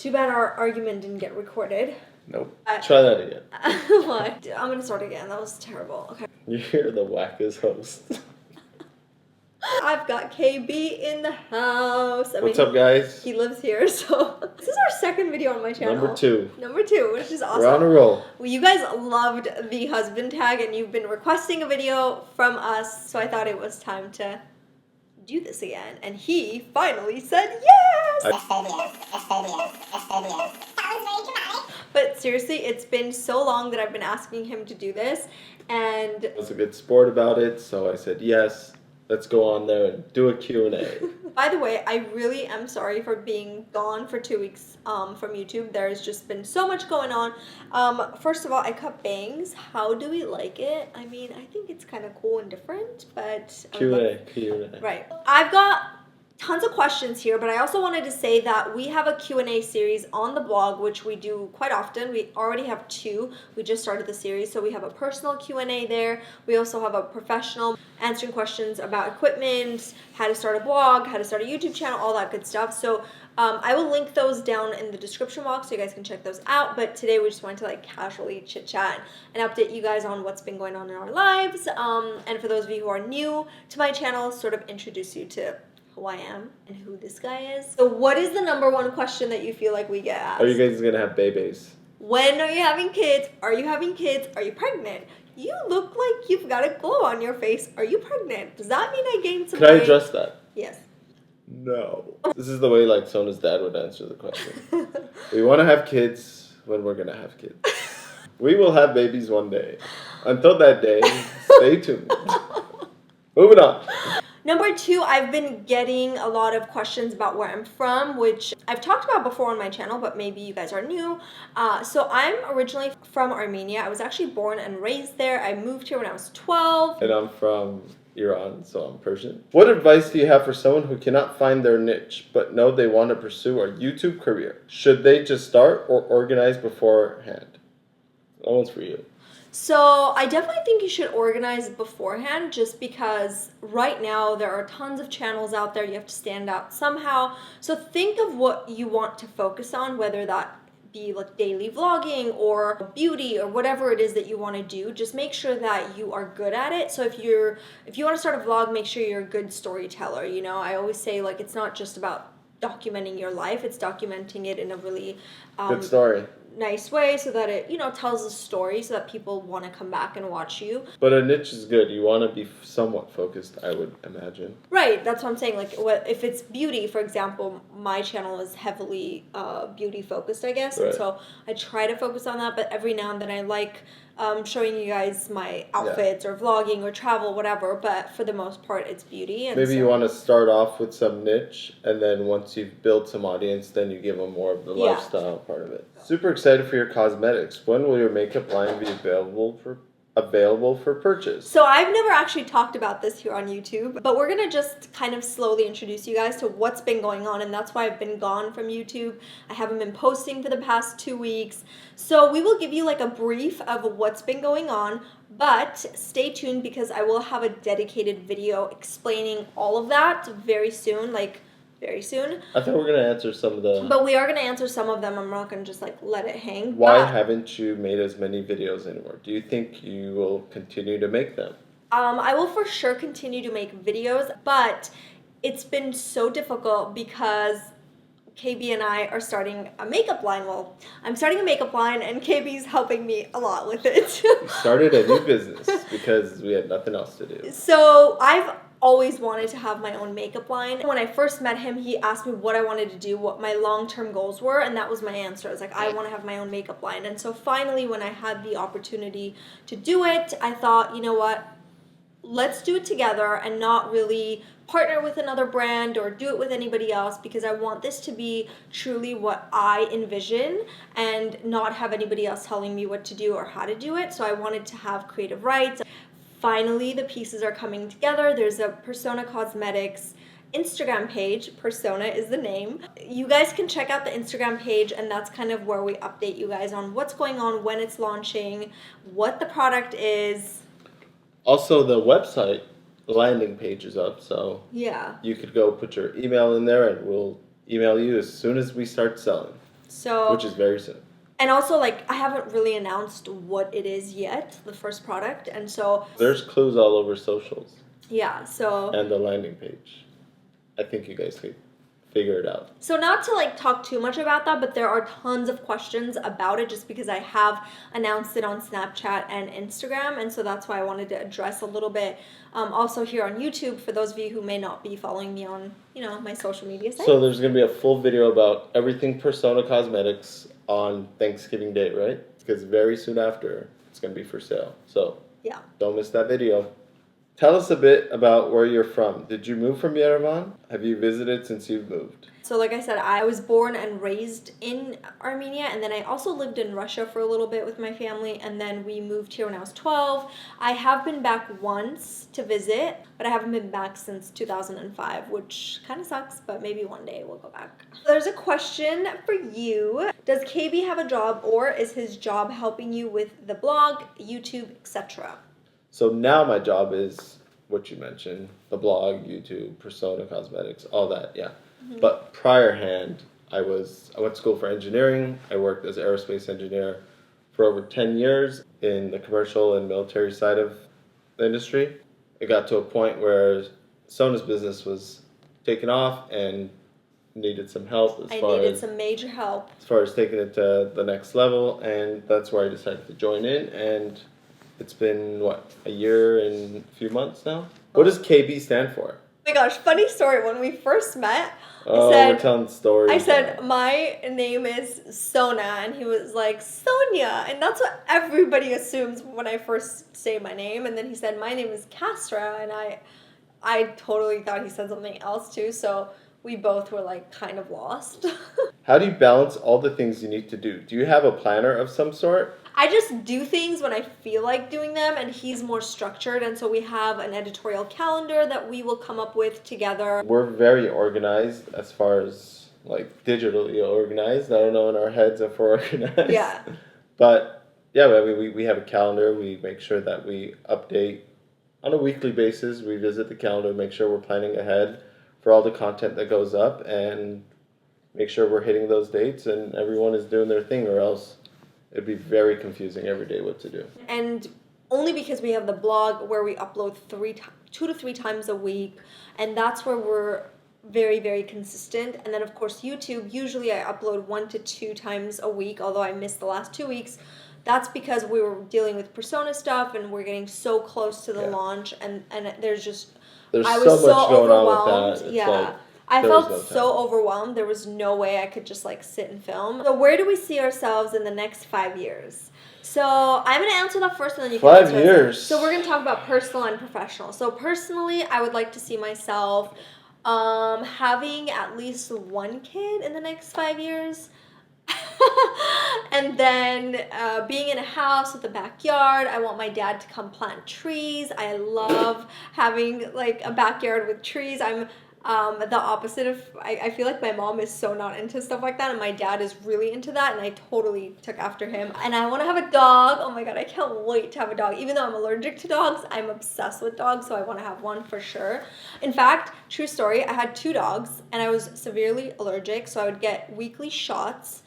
Too bad our argument didn't get recorded. Nope. Try that again. What? I'm gonna start again. That was terrible. Okay. You're the wackest host. I've got KB in the house. What's up, guys? He lives here, so this is our second video on my channel. Number two, which is awesome. We're on a roll. Well, you guys loved the husband tag, and you've been requesting a video from us, so I thought it was time to do this again. And he finally said yes! That was very dramatic. But seriously, it's been so long that I've been asking him to do this, and I was a good sport about it, so I said yes. Let's go on there and do a Q&A. By the way, I really am sorry for being gone for 2 weeks from YouTube. There's just been so much going on. First of all, I cut bangs. How do we like it? I mean, I think it's kind of cool and different, but... Q&A. Right. I've got tons of questions here, but I also wanted to say that we have a Q&A series on the blog, which we do quite often. We already have 2. We just started the series, so we have a personal Q&A there. We also have a professional answering questions about equipment, how to start a blog, how to start a YouTube channel, all that good stuff. So I will link those down in the description box so you guys can check those out. But today we just wanted to like casually chit chat and update you guys on what's been going on in our lives. And for those of you who are new to my channel, sort of introduce you to who I am and who this guy is. So what is the #1 question that you feel like we get asked? Are you guys gonna have babies? When are you having kids? Are you having kids? Are you pregnant? You look like you've got a glow on your face. Are you pregnant? Does that mean I gained some weight? Can I address that? Yes. No. This is the way like Sona's dad would answer the question. We want to have kids when we're gonna have kids. We will have babies one day. Until that day, stay tuned. Moving on. #2, I've been getting a lot of questions about where I'm from, which I've talked about before on my channel, but maybe you guys are new. So I'm originally from Armenia. I was actually born and raised there. I moved here when I was 12. And I'm from Iran, so I'm Persian. What advice do you have for someone who cannot find their niche, but know they want to pursue a YouTube career? Should they just start or organize beforehand? That one's for you. So I definitely think you should organize beforehand, just because right now there are tons of channels out there. You have to stand out somehow. So think of what you want to focus on, whether that be like daily vlogging or beauty or whatever it is that you want to do. Just make sure that you are good at it. So if you want to start a vlog, make sure you're a good storyteller. You know, I always say like it's not just about documenting your life, it's documenting it in a really good story. Nice way, so that it, you know, tells a story so that people want to come back and watch you. But a niche is good. You want to be somewhat focused, I would imagine. Right, that's what I'm saying. Like, if it's beauty, for example, my channel is heavily beauty focused, I guess. Right. And so I try to focus on that, but every now and then I like showing you guys my outfits or vlogging or travel, whatever. But for the most part, it's beauty. And maybe you want to start off with some niche, and then once you've built some audience, then you give them more of the lifestyle part of it. Super excited for your cosmetics. When will your makeup line be available for purchase? So I've never actually talked about this here on YouTube, but we're gonna just kind of slowly introduce you guys to what's been going on, and that's why I've been gone from YouTube. I haven't been posting for the past 2 weeks. So we will give you like a brief of what's been going on, but stay tuned because I will have a dedicated video explaining all of that very soon, very soon. I thought we were going to answer some of the... But we are going to answer some of them. I'm not going to just like let it hang. Why haven't you made as many videos anymore? Do you think you will continue to make them? I will for sure continue to make videos, but it's been so difficult because KB and I are starting a makeup line. Well, I'm starting a makeup line and KB's helping me a lot with it. We started a new business because we had nothing else to do. So I've always wanted to have my own makeup line. When I first met him, he asked me what I wanted to do, what my long-term goals were, and that was my answer. I was like, I want to have my own makeup line. And so finally, when I had the opportunity to do it, I thought, you know what, let's do it together and not really partner with another brand or do it with anybody else, because I want this to be truly what I envision and not have anybody else telling me what to do or how to do it. So I wanted to have creative rights. Finally, the pieces are coming together. There's a Persona Cosmetics Instagram page. Persona is the name. You guys can check out the Instagram page, and that's kind of where we update you guys on what's going on, when it's launching, what the product is. Also, the website landing page is up, so yeah, you could go put your email in there, and we'll email you as soon as we start selling. So, which is very soon. and also, like, I haven't really announced what it is yet, the first product. And so, There's clues all over socials yeah, so. and the landing page. I think you guys could figure it out. So not to like talk too much about that, but there are tons of questions about it just because I have announced it on Snapchat and Instagram, and so that's why I wanted to address a little bit also here on YouTube for those of you who may not be following me on, my social media sites. So there's going to be a full video about everything Persona Cosmetics on Thanksgiving Day, right? Because very soon after, it's going to be for sale. So yeah. Don't miss that video. Tell us a bit about where you're from. Did you move from Yerevan? Have you visited since you've moved? So like I said, I was born and raised in Armenia, and then I also lived in Russia for a little bit with my family, and then we moved here when I was 12. I have been back once to visit, but I haven't been back since 2005, which kind of sucks, but maybe one day we'll go back. There's a question for you. Does KB have a job, or is his job helping you with the blog, YouTube, etc.? So now my job is what you mentioned, the blog, YouTube, Persona Cosmetics, all that, yeah. Mm-hmm. But prior hand, I went to school for engineering. I worked as an aerospace engineer for over 10 years in the commercial and military side of the industry. It got to a point where Sona's business was taking off and needed some help some major help. As far as taking it to the next level, and that's where I decided to join in, and it's been, a year and a few months now? What does KB stand for? Oh my gosh, funny story. When we first met, we're telling stories. I said, my name is Sona, and he was like, Sonia. And that's what everybody assumes when I first say my name. And then he said, my name is Castra, and I totally thought he said something else too, so we both were like kind of lost. How do you balance all the things you need to do? Do you have a planner of some sort? I just do things when I feel like doing them, and he's more structured, and so we have an editorial calendar that we will come up with together. We're very organized as far as like digitally organized. I don't know in our heads if we're organized. Yeah. But yeah, we have a calendar. We make sure that we update on a weekly basis. We visit the calendar, make sure we're planning ahead for all the content that goes up, and make sure we're hitting those dates and everyone is doing their thing, or else it'd be very confusing every day what to do. And only because we have the blog where we upload 2 to 3 times a week, and that's where we're very, very consistent. And then of course YouTube, usually I upload 1 to 2 times a week, although I missed the last 2 weeks. That's because we were dealing with Persona stuff, and we're getting so close to the launch, and there's I was so much going overwhelmed. on with that. Yeah. I felt so overwhelmed. There was no way I could just like sit and film. So where do we see ourselves in the next 5 years? So I'm going to answer that first, and then you can answer 5 years. So we're going to talk about personal and professional. So personally, I would like to see myself having at least 1 kid in the next 5 years. And then being in a house with a backyard. I want my dad to come plant trees. I love having like a backyard with trees. I'm the opposite of, I feel like my mom is so not into stuff like that, and my dad is really into that, and I totally took after him. And I want to have a dog. Oh my god, I can't wait to have a dog. Even though I'm allergic to dogs, I'm obsessed with dogs, so I want to have one for sure. In fact, true story, I had 2 dogs, and I was severely allergic, so I would get weekly shots.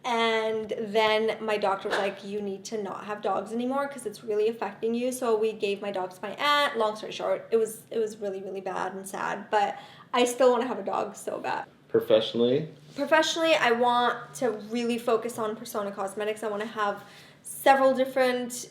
And then my doctor was like, you need to not have dogs anymore because it's really affecting you. So we gave my dogs to my aunt. Long story short, it was really, really bad and sad, but I still want to have a dog so bad. Professionally, I want to really focus on Persona Cosmetics. I want to have several different,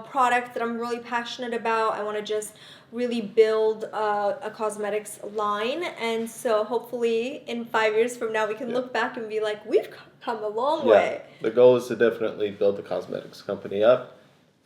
products that I'm really passionate about. I want to just really build a cosmetics line, and so hopefully in 5 years from now we can look back and be like, we've come a long way. The goal is to definitely build the cosmetics company up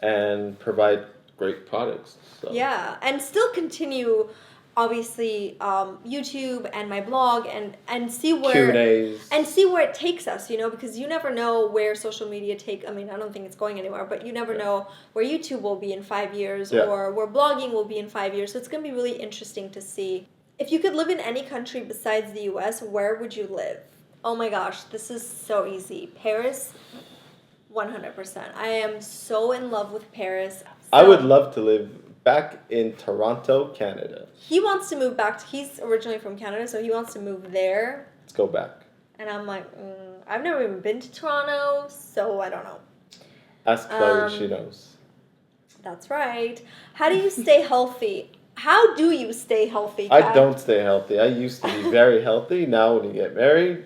and provide great products. So. Yeah, and still continue obviously YouTube and my blog and see where Q&As. and see where it takes us, because you never know where social media I don't think it's going anywhere, but you never know where YouTube will be in 5 years or where blogging will be in 5 years. So it's going to be really interesting to see. If you could live in any country besides the US, where would you live? Oh my gosh, this is so easy. Paris, 100%. I am so in love with Paris. I would love to live back in Toronto, Canada. He wants to move back. He's originally from Canada, so he wants to move there. Let's go back. And I'm like, I've never even been to Toronto, so I don't know. Ask Chloe, she knows. That's right. How do you stay healthy? How do you stay healthy, I Kat? don't stay healthy. I used to be very healthy. Now when you get married,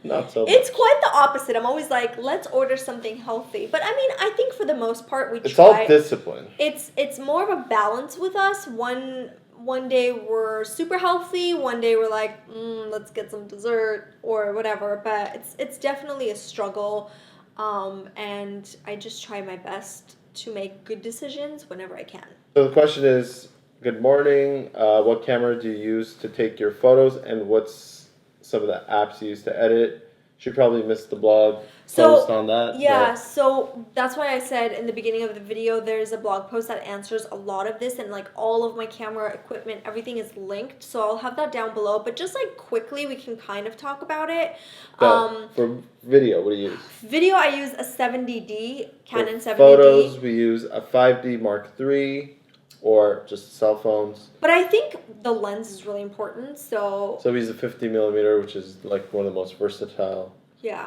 not so much. It's quite the opposite. I'm always like, let's order something healthy. But I mean, I think for the most part, we It's try. all discipline. It's more of a balance with us. One day we're super healthy. One day we're like, let's get some dessert or whatever. But it's definitely a struggle, and I just try my best to make good decisions whenever I can. So the question is, good morning. What camera do you use to take your photos, and what's some of the apps you use to edit? She probably missed the blog post on that. Yeah, so that's why I said in the beginning of the video, there's a blog post that answers a lot of this, and like all of my camera equipment, everything is linked. So I'll have that down below. But just like quickly, we can kind of talk about it. For video, what do you use? Video, I use a 70D, Canon 70D. Photos, we use a 5D Mark III. Or just cell phones. But I think the lens is really important, so we use a 50mm, which is like one of the most versatile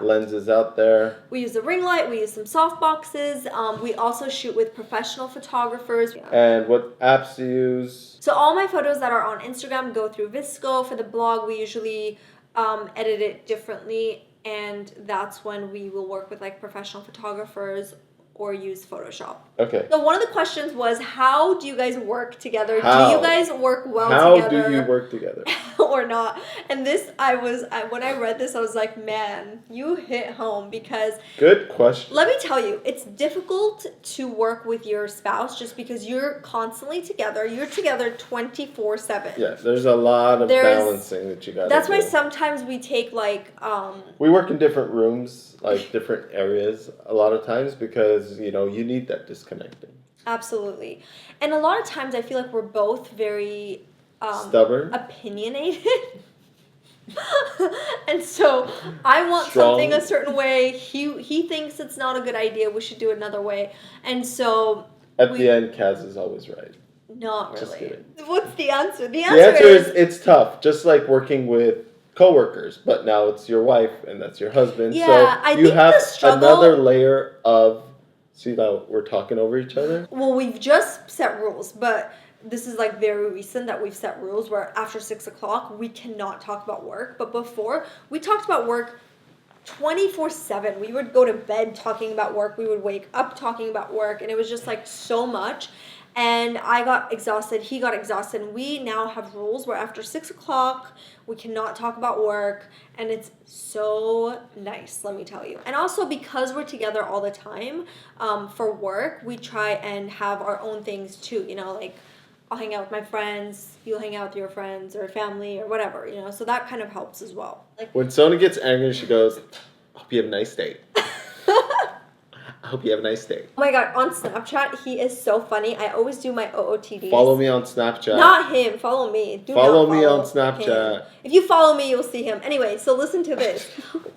lenses out there. We use a ring light, we use some soft boxes. We also shoot with professional photographers. And what apps do you use? So all my photos that are on Instagram go through Visco. For the blog, we usually edit it differently, and that's when we will work with like professional photographers or use Photoshop. Okay. So one of the questions was, how do you guys work together? How? Do you guys work well together? How do you work together? Or not? And this, when I read this, I was like, man, you hit home, because Good question. let me tell you, it's difficult to work with your spouse just because you're constantly together. You're together 24/7. Yeah, there's a lot of balancing that you got to do. That's why sometimes we take like we work in different rooms, like different areas a lot of times, because you need that disconnecting. Absolutely. And a lot of times I feel like we're both very stubborn, opinionated. And so I want Strong. something a certain way. He thinks it's not a good idea. We should do it another way. And so at the end, Kaz is always right. Not really. Just kidding. What's the answer? The answer is it's tough. Just like working with coworkers, but now it's your wife and that's your husband. Yeah, so I you think have the struggle, another layer of. See now we're talking over each other. Well, we've just set rules, but this is like very recent that we've set rules where after 6 o'clock we cannot talk about work. But before, we talked about work 24/7. We would go to bed talking about work. We would wake up talking about work, and it was just like so much. And I got exhausted. He got exhausted. And we now have rules where after 6 o'clock we cannot talk about work, and it's so nice, let me tell you. And also because we're together all the time for work, we try and have our own things too. Like I'll hang out with my friends, you'll hang out with your friends or family or whatever. So that kind of helps as well. Like when Sona gets angry, she goes, "Hope you have a nice day." I hope you have a nice day. Oh my god, on Snapchat, he is so funny. I always do my OOTDs. Follow me on Snapchat. Not him, follow me. Do follow not me on him. Snapchat. If you follow me, you'll see him. Anyway, so listen to this.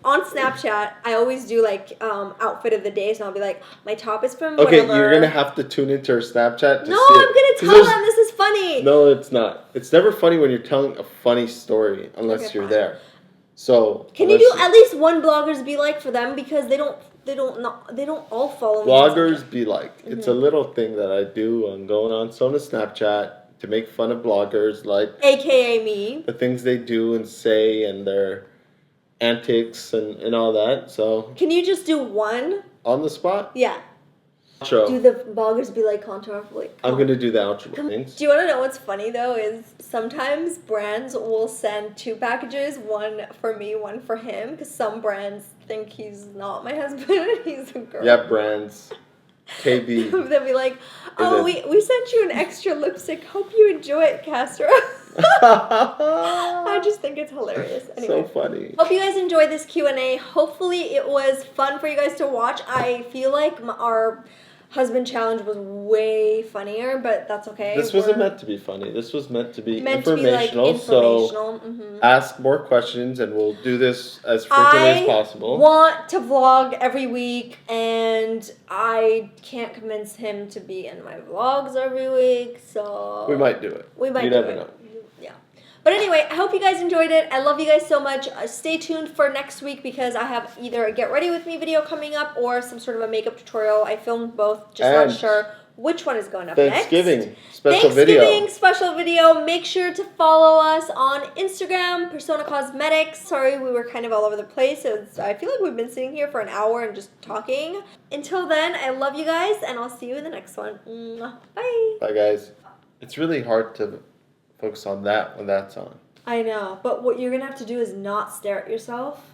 On Snapchat, I always do like outfit of the day, so I'll be like, my top is from Okay, whatever. you're going to have to tune into her Snapchat to No, see I'm going to tell them this is funny. No, it's not. It's never funny when you're telling a funny story unless you're fine. there. So can you do at least one bloggers be like for them, because they don't all follow me. Bloggers be like. Mm-hmm. It's a little thing that I do. I'm going on Sona's Snapchat to make fun of bloggers, like AKA me. The things they do and say and their antics and all that. So can you just do one? On the spot? Yeah. Outro. Do the bloggers be like contour? I'm going to do the outro. Thanks. Do you want to know what's funny though? Is sometimes brands will send 2 packages, one for me, one for him, because some brands think he's not my husband, he's a girl. Yeah, brands. KB. They'll be like, oh, we sent you an extra lipstick. Hope you enjoy it, Castro. I just think it's hilarious. Anyway, so funny. Hope you guys enjoyed this Q&A. Hopefully it was fun for you guys to watch. I feel like our husband challenge was way funnier, but that's okay. This wasn't meant to be funny. This was meant to be informational. So ask more questions, and we'll do this as frequently as possible. I want to vlog every week, and I can't convince him to be in my vlogs every week, so we might do it. We might you do never it. know. Yeah. But anyway, I hope you guys enjoyed it. I love you guys so much. Stay tuned for next week because I have either a get ready with me video coming up or some sort of a makeup tutorial. I filmed both, just And not sure which one is going up Thanksgiving next. special Thanksgiving video. special video. Make sure to follow us on Instagram, Persona Cosmetics. Sorry, we were kind of all over the place. I feel like we've been sitting here for an hour and just talking. Until then, I love you guys, and I'll see you in the next one. Bye. Bye, guys. It's really hard to focus on that when that's on. I know, but what you're going to have to do is not stare at yourself.